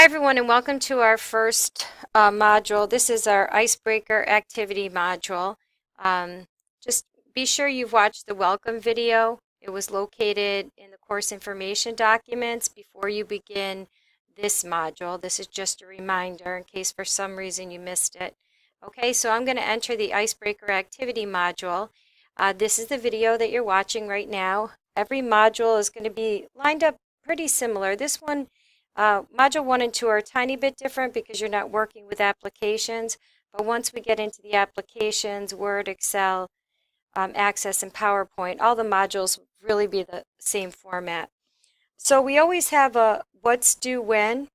Hi everyone and welcome to our first module. This is our Icebreaker activity module. Just be sure you've watched the welcome video. It was located in the course information documents before you begin this module. This is just a reminder in case for some reason you missed it. Okay, so I'm going to enter the Icebreaker activity module. This is the video that you're watching right now. Every module is going to be lined up pretty similar. This one Module 1 and 2 are a tiny bit different because you're not working with applications, but once we get into the applications, Word, Excel, Access, and PowerPoint, all the modules will really be the same format. So we always have a what's due when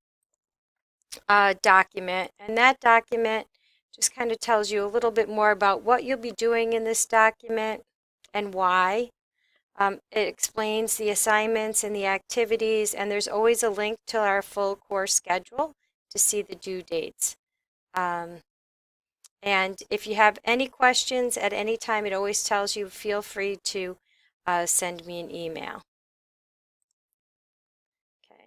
document, and that document just kind of tells you a little bit more about what you'll be doing in this document and why. It explains the assignments and the activities, and there's always a link to our full course schedule to see the due dates. And if you have any questions at any time, it always tells you feel free to send me an email. Okay.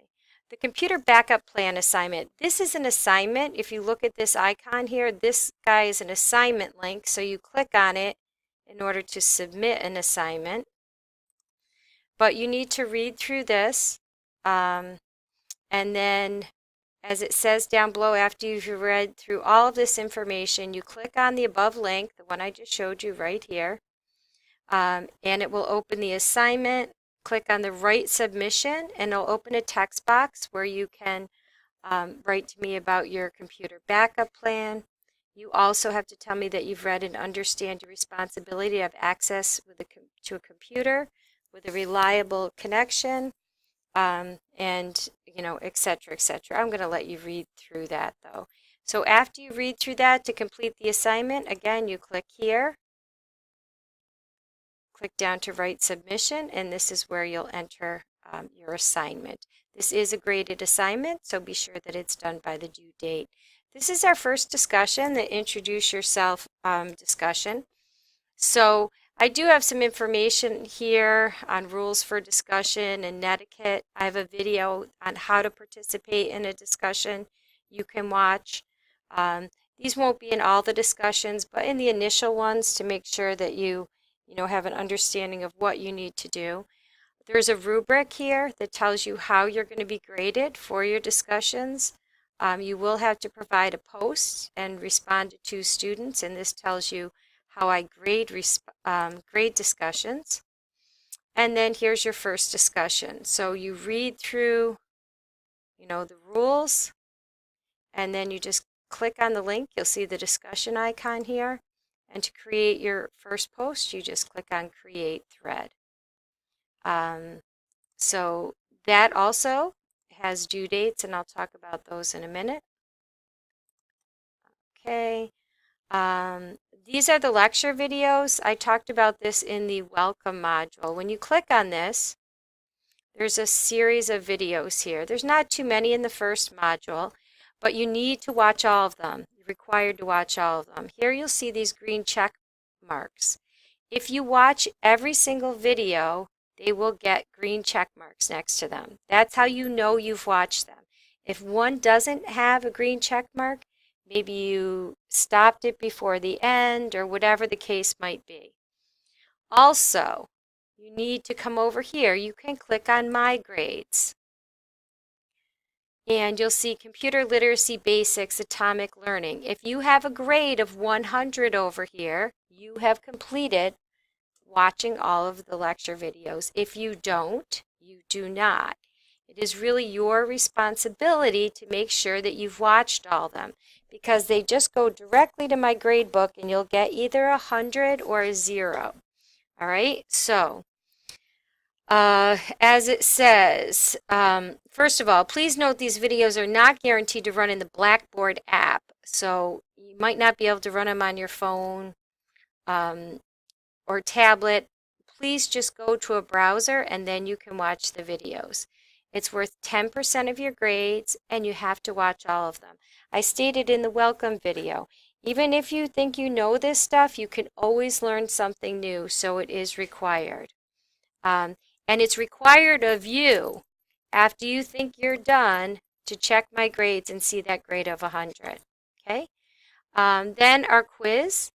The computer backup plan assignment. This is an assignment. If you look at this icon here, this guy is an assignment link, so you click on it in order to submit an assignment. But you need to read through this, and then as it says down below, after you've read through all of this information, you click on the above link, the one I just showed you right here, and it will open the assignment. Click on the Write Submission, and it'll open a text box where you can write to me about your computer backup plan. You also have to tell me that you've read and understand your responsibility to have access to a computer with a reliable connection, and et cetera, et cetera. I'm going to let you read through that though. So after you read through that, to complete the assignment, again, you click here, click down to Write Submission, and this is where you'll enter your assignment. This is a graded assignment, so be sure that it's done by the due date. This is our first discussion, the Introduce Yourself discussion. So I do have some information here on rules for discussion and etiquette. I have a video on how to participate in a discussion you can watch. These won't be in all the discussions, but in the initial ones to make sure that you have an understanding of what you need to do. There's a rubric here that tells you how you're going to be graded for your discussions. You will have to provide a post and respond to 2 students, and this tells you how I grade discussions. And then here's your first discussion. So you read through, the rules, and then you just click on the link. You'll see the discussion icon here. And to create your first post, you just click on Create Thread. So that also has due dates, and I'll talk about those in a minute. Okay. These are the lecture videos. I talked about this in the welcome module. When you click on this, there's a series of videos here. There's not too many in the first module, but you need to watch all of them. You're required to watch all of them. Here you'll see these green check marks. If you watch every single video, they will get green check marks next to them. That's how you know you've watched them. If one doesn't have a green check mark, maybe you stopped it before the end or whatever the case might be. Also, you need to come over here. You can click on My Grades. And you'll see Computer Literacy Basics Atomic Learning. If you have a grade of 100 over here, you have completed watching all of the lecture videos. If you don't, you do not. It is really your responsibility to make sure that you've watched all of them, because they just go directly to my grade book and you'll get either 100 or a 0. All right, so as it says, first of all, please note these videos are not guaranteed to run in the Blackboard app, so you might not be able to run them on your phone or tablet. Please just go to a browser and then you can watch the videos. It's worth 10% of your grades, and you have to watch all of them. I stated in the welcome video, even if you think you know this stuff, you can always learn something new, so it is required. And it's required of you, after you think you're done, to to check my grades and see that grade of 100. Okay. Then our quiz.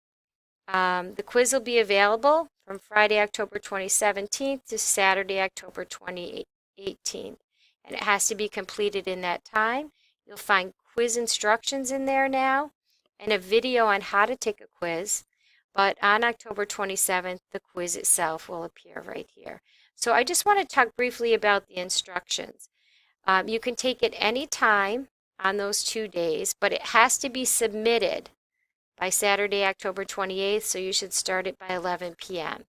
The quiz will be available from Friday, October 2017 to Saturday, October 2018. And it has to be completed in that time. You'll find quiz instructions in there now and a video on how to take a quiz. But on October 27th, the quiz itself will appear right here. So I just want to talk briefly about the instructions. You can take it any time on those 2 days, but it has to be submitted by Saturday, October 28th, so you should start it by 11 p.m.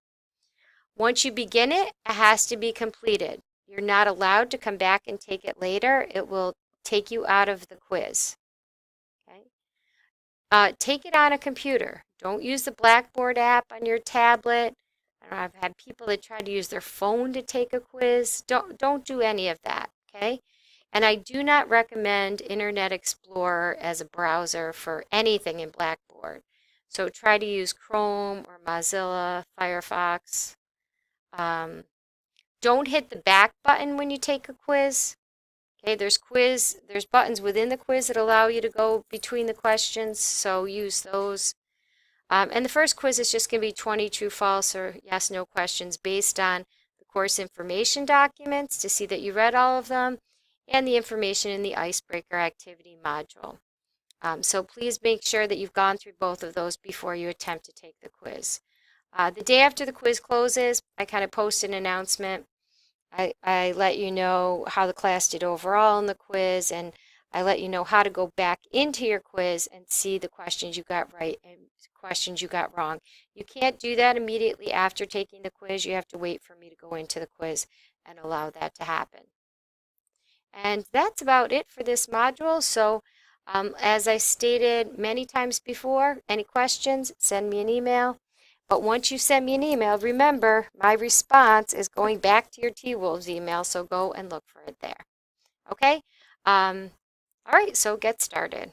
Once you begin it, it has to be completed. You're not allowed to come back and take it later. It will take you out of the quiz. Okay? Take it on a computer. Don't use the Blackboard app on your tablet. I've had people that try to use their phone to take a quiz. Don't do any of that, okay? And I do not recommend Internet Explorer as a browser for anything in Blackboard. So try to use Chrome or Mozilla, Firefox. Don't hit the back button when you take a quiz. Okay, there's buttons within the quiz that allow you to go between the questions, so use those. And the first quiz is just going to be 20 true, false, or yes, no questions based on the course information documents to see that you read all of them, and the information in the Icebreaker activity module. So please make sure that you've gone through both of those before you attempt to take the quiz. The day after the quiz closes, I kind of post an announcement. I let you know how the class did overall in the quiz, and I let you know how to go back into your quiz and see the questions you got right and questions you got wrong. You can't do that immediately after taking the quiz. You have to wait for me to go into the quiz and allow that to happen. And that's about it for this module. So as I stated many times before, any questions, send me an email. But once you send me an email, remember, my response is going back to your T-Wolves email, so go and look for it there. Okay? All right, so get started.